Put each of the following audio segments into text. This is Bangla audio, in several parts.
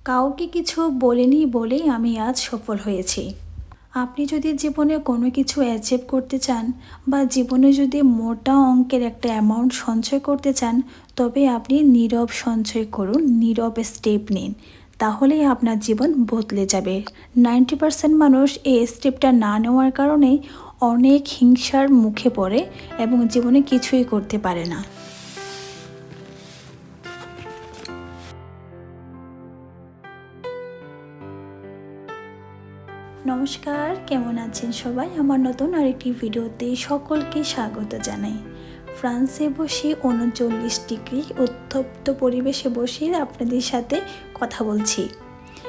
কাউকে কিছু বলিনি বলেই আমি আজ সফল হয়েছি। আপনি যদি জীবনে কোনো কিছু অ্যাচিভ করতে চান বা জীবনে যদি মোটা অঙ্কের একটা অ্যামাউন্ট সঞ্চয় করতে চান, তবে আপনি নীরব সঞ্চয় করুন, নীরব স্টেপ নিন। তাহলেই আপনার জীবন বদলে যাবে। 90% মানুষ এই স্টেপটা না নেওয়ার কারণেই অনেক হিংসার মুখে পড়ে এবং জীবনে কিছুই করতে পারে না। নমস্কার, কেমন আছেন সবাই? আমার নতুন আরেকটি ভিডিওতে সকলকে স্বাগত জানাই। ফ্রান্সে বসে 39 ডিগ্রি উত্তপ্ত পরিবেশে বসে আপনাদের সাথে কথা বলছি।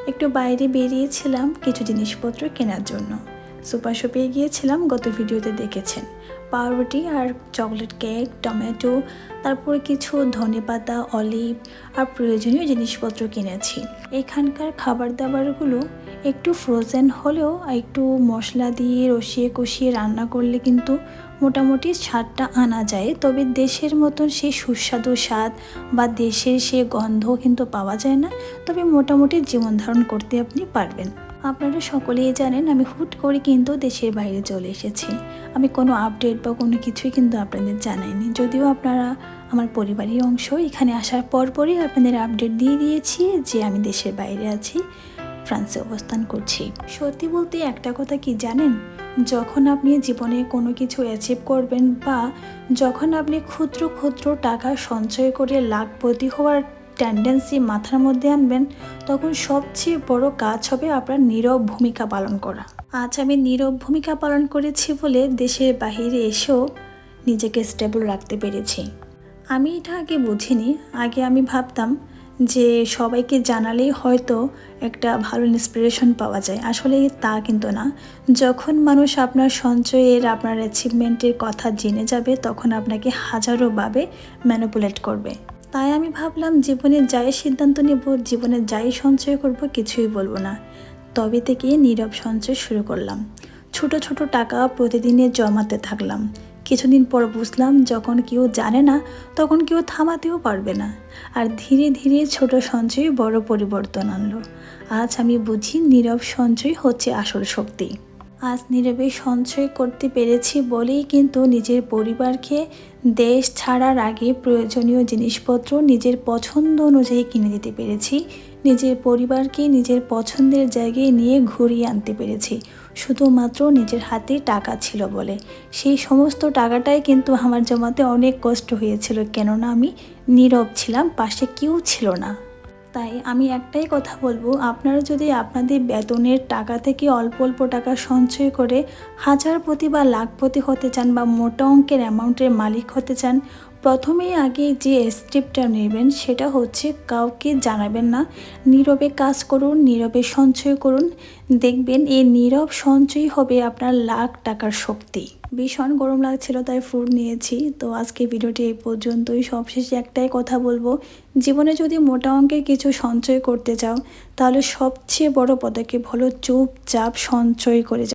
একটু বাইরে বেরিয়েছিলাম কিছু জিনিসপত্র কেনার জন্য। সুপার শপে গিয়েছিলাম, গত ভিডিওতে দেখেছেন। পাউরুটি আর চকলেট কেক, টমেটো, তারপরে কিছু ধনেপাতা, অলিভ আর প্রয়োজনীয় জিনিসপত্র কিনেছি। এখানকার খাবার দাবারগুলো একটু ফ্রোজেন হলেও একটু মশলা দিয়ে রসিয়ে কষিয়ে রান্না করলে কিন্তু মোটামুটি স্বাদটা আনা যায়। তবে দেশের মতন সেই সুস্বাদু স্বাদ বা দেশের সে গন্ধ কিন্তু পাওয়া যায় না। তবে মোটামুটি জীবন ধারণ করতে আপনি পারবেন। আপনারা সকলেই জানেন আমি হুট করে কিন্তু দেশের বাইরে চলে এসেছি। আমি কোনো আপডেট বা কোনো কিছুই কিন্তু আপনাদের জানাইনি। যদিও আপনারা আমার পরিবারের অংশ, এখানে আসার পরপরই আপনাদের আপডেট দিয়ে দিয়েছি যে আমি দেশের বাইরে আছি, ফ্রান্সে অবস্থান করছি। সত্যি বলতে একটা কথা কি জানেন, যখন আপনি জীবনে কোনো কিছু অ্যাচিভ করবেন বা যখন আপনি ক্ষুদ্র ক্ষুদ্র টাকা সঞ্চয় করে লাখপতি হওয়ার টেন্ডেন্সি মাথার মধ্যে আনবেন, তখন সবচেয়ে বড় কাজ হবে আপনার নীরব ভূমিকা পালন করা। আজ আমি নীরব ভূমিকা পালন করেছি বলে দেশের বাইরে এসেও নিজেকে স্টেবল রাখতে পেরেছি। আমি এটা আগে বুঝিনি। আগে আমি ভাবতাম যে সবাইকে জানালেই হয়তো একটা ভালো ইন্সপিরেশন পাওয়া যায়। আসলে তা কিন্তু না। যখন মানুষ আপনার সঞ্চয়ের, আপনার অ্যাচিভমেন্টের কথা জেনে যাবে, তখন আপনাকে হাজারোভাবে ম্যানিপুলেট করবে। তাই আমি ভাবলাম জীবনে যাই সিদ্ধান্ত নেব, জীবনে যাই সঞ্চয় করব, কিছুই বলবো না। তবে থেকে নীরব সঞ্চয় শুরু করলাম। ছোট ছোট টাকা প্রতিদিনে জমাতে থাকলাম। কিছুদিন পর বুঝলাম যখন কেউ জানে না তখন কেউ থামাতেও পারবে না। আর ধীরে ধীরে ছোট সঞ্চয় বড় পরিবর্তন আনলো। আজ আমি বুঝি নীরব সঞ্চয় হচ্ছে আসল শক্তি। আজ নীরবে সঞ্চয় করতে পেরেছি বলেই কিন্তু নিজের পরিবারকে দেশ ছাড়ার আগে প্রয়োজনীয় জিনিসপত্র নিজের পছন্দ অনুযায়ী কিনে দিতে পেরেছি। নিজের পরিবারকে নিজের পছন্দের জায়গায় নিয়ে ঘুরিয়ে আনতে পেরেছি, শুধুমাত্র নিজের হাতে টাকা ছিল বলে। সেই সমস্ত টাকাটাই কিন্তু আমার জমাতে অনেক কষ্ট হয়েছিল, কেননা আমি নীরব ছিলাম, পাশে কেউ ছিল না। তাই আমি একটাই কথা বলবো, আপনারা যদি আপনাদের বেতনের টাকা থেকে অল্প অল্প টাকা সঞ্চয় করে হাজারপতি বা লাখপতি হতে চান বা মোটা অঙ্কের অ্যামাউন্টের মালিক হতে চান, প্রথমেই আগে যে স্টেপটা নেবেন সেটা হচ্ছে কাউকে জানাবেন না। নীরবে কাজ করুন, নীরবে সঞ্চয় করুন। দেখবেন এই নীরব সঞ্চয় হবে আপনার লাখ টাকার শক্তি। ভীষণ গরম লাগছিল তাই ফ্রুট নিয়েছি। তো আজকে ভিডিওটি এই পর্যন্তই। সবশেষে একটাই কথা বলবো, জীবনে যদি মোটা অঙ্কের কিছু সঞ্চয় করতে চাও, তাহলে সবচেয়ে বড় পদক্ষেপ হলো চুপচাপ সঞ্চয় করে